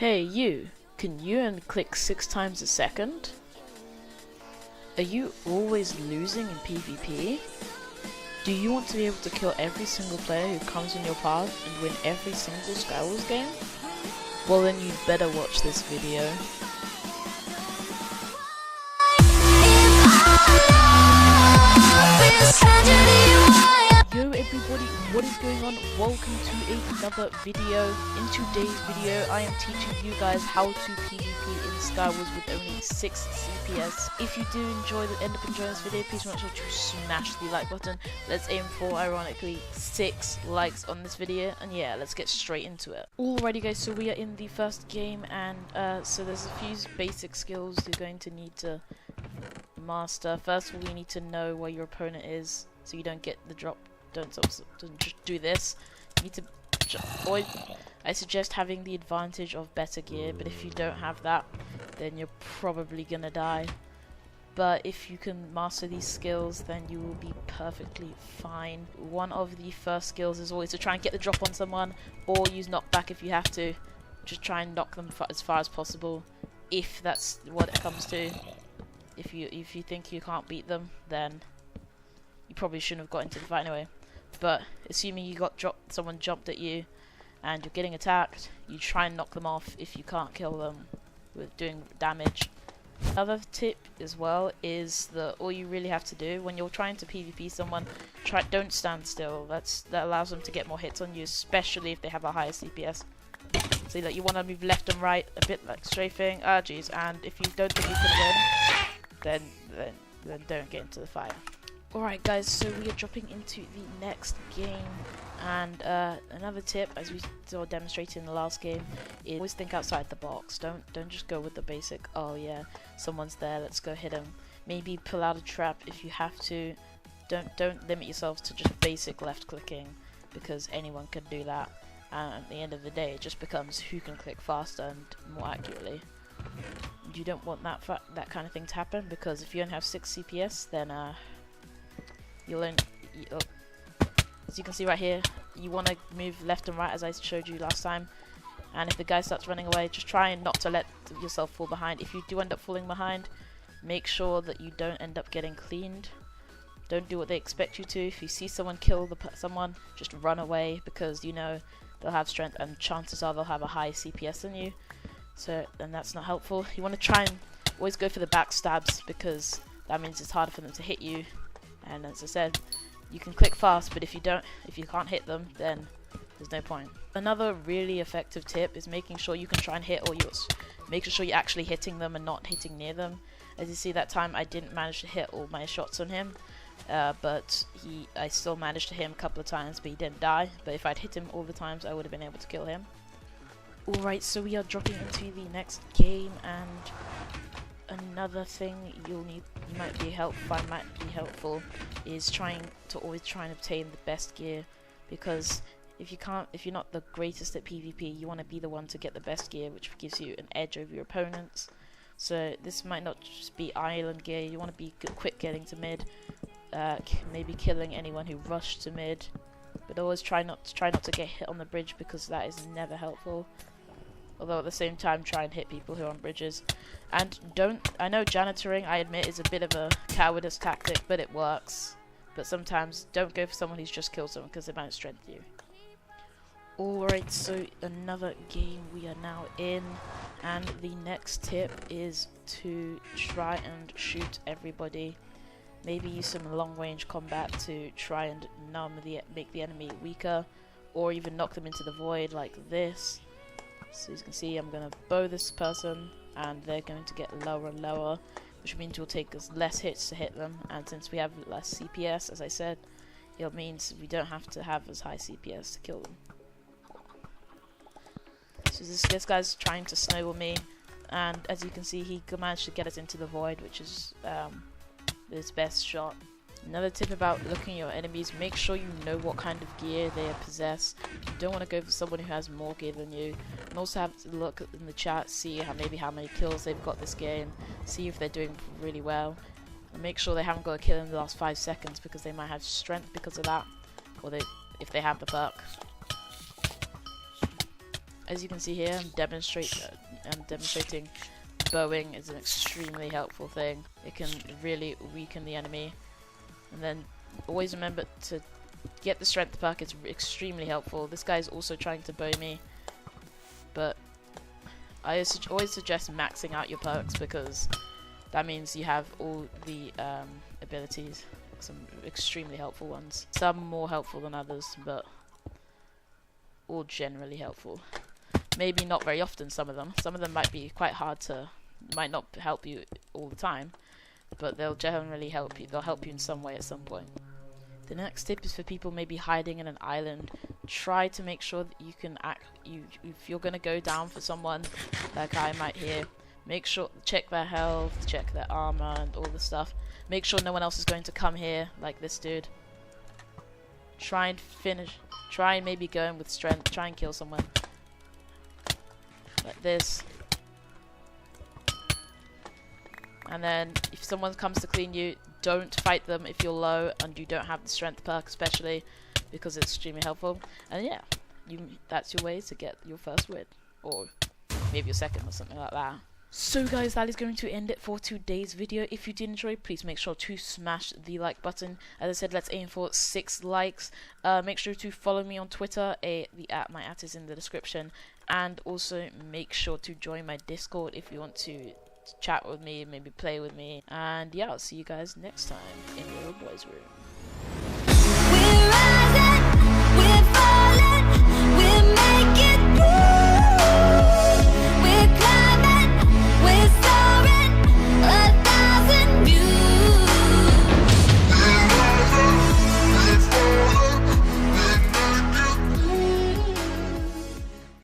Hey you, can you unclick 6 times a second? Are you always losing in PvP? Do you want to be able to kill every single player who comes in your path and win every single Skywars game? Well then you'd better watch this video. Yo everybody, what is going on? Welcome to another video. In today's video I am teaching you guys how to PvP in Skywars with only 6 CPS. If you do end up enjoying this video, please make sure to smash the like button. Let's aim for, ironically, 6 likes on this video, and yeah, let's get straight into it. Alrighty guys, so we are in the first game, and so there's a few basic skills you're going to need to master. First of all, you need to know where your opponent is so you don't get the drop. Don't just do this. You need to avoid. I suggest having the advantage of better gear, but if you don't have that, then you're probably gonna die. But if you can master these skills, then you will be perfectly fine. One of the first skills is always to try and get the drop on someone, or use knockback if you have to. Just try and knock them as far as possible, if that's what it comes to. If you think you can't beat them, then you probably shouldn't have got into the fight anyway. But assuming you got dropped, someone jumped at you, and you're getting attacked, you try and knock them off if you can't kill them with doing damage. Another tip as well is that all you really have to do when you're trying to PvP someone, don't stand still. That allows them to get more hits on you, especially if they have a higher CPS. So that you want to move left and right, a bit like strafing. Geez, and if you don't think you can win, then don't get into the fight. Alright guys, so we are dropping into the next game, and another tip, as we saw demonstrated in the last game, is always think outside the box. Don't just go with the basic, oh yeah, someone's there, let's go hit him. Maybe pull out a trap if you have to. Don't limit yourselves to just basic left clicking, because anyone can do that, and at the end of the day it just becomes who can click faster and more accurately. You don't want that kind of thing to happen, because if you only have 6 CPS, then as you can see right here, you want to move left and right as I showed you last time, and if the guy starts running away, just try and not to let yourself fall behind. If you do end up falling behind, make sure that you don't end up getting cleaned. Don't do what they expect you to. If you see someone kill someone, just run away, because you know they'll have strength and chances are they'll have a high CPS than you. So, and that's not helpful. You want to try and always go for the backstabs, because that means it's harder for them to hit you. And as I said, you can click fast, but if you can't hit them, then there's no point. Another really effective tip is making sure you can try and hit making sure you're actually hitting them and not hitting near them. As you see, that time I didn't manage to hit all my shots on him, but I still managed to hit him a couple of times, but he didn't die. But if I'd hit him all the times, I would have been able to kill him. Alright, so we are dropping into the next game, and another thing might be helpful is always try and obtain the best gear, because if you're not the greatest at PvP, you want to be the one to get the best gear, which gives you an edge over your opponents. So this might not just be island gear. You want to be quick getting to mid, maybe killing anyone who rushed to mid, but always try not to get hit on the bridge, because that is never helpful. Although at the same time, try and hit people who are on bridges. And I know janitoring, I admit, is a bit of a cowardice tactic, but it works. But sometimes don't go for someone who's just killed someone, because they might strengthen you. Alright, so another game we are now in, and the next tip is to try and shoot everybody. Maybe use some long range combat to try and make the enemy weaker, or even knock them into the void like this. So as you can see, I'm going to bow this person, and they're going to get lower and lower, which means we'll take us less hits to hit them, and since we have less CPS, as I said, it means we don't have to have as high CPS to kill them. So this guy's trying to snowball me, and as you can see, he managed to get us into the void, which is his best shot. Another tip about looking at your enemies, make sure you know what kind of gear they possess. You don't want to go for someone who has more gear than you. And also have to look in the chat, see how many kills they've got this game, see if they're doing really well. And make sure they haven't got a kill in the last 5 seconds, because they might have strength because of that, or if they have the perk. As you can see here, I'm demonstrating bowing is an extremely helpful thing. It can really weaken the enemy. And then always remember to get the strength perk. It's extremely helpful. This guy is also trying to bow me, but I always suggest maxing out your perks, because that means you have all the abilities, some extremely helpful ones. Some more helpful than others, but all generally helpful. Maybe not very often, some of them. Some of them might be quite hard to, might not help you all the time, but they'll generally help you. They'll help you in some way at some point. The next tip is for people maybe hiding in an island. Try to make sure that you can if you're gonna go down for someone, that guy might hear, make sure, check their health, check their armor and all the stuff. Make sure no one else is going to come here, like this dude. Try and maybe go in with strength, try and kill someone. Like this. And then if someone comes to clean you, don't fight them if you're low and you don't have the strength perk, especially, because it's extremely helpful. And yeah, that's your way to get your first win, or maybe your second or something like that. So guys, that is going to end it for today's video. If you did enjoy, please make sure to smash the like button. As I said, let's aim for 6 likes. Make sure to follow me on Twitter. My @ is in the description. And also make sure to join my Discord if you want to chat with me, maybe play with me. And yeah, I'll see you guys next time in your boys' room.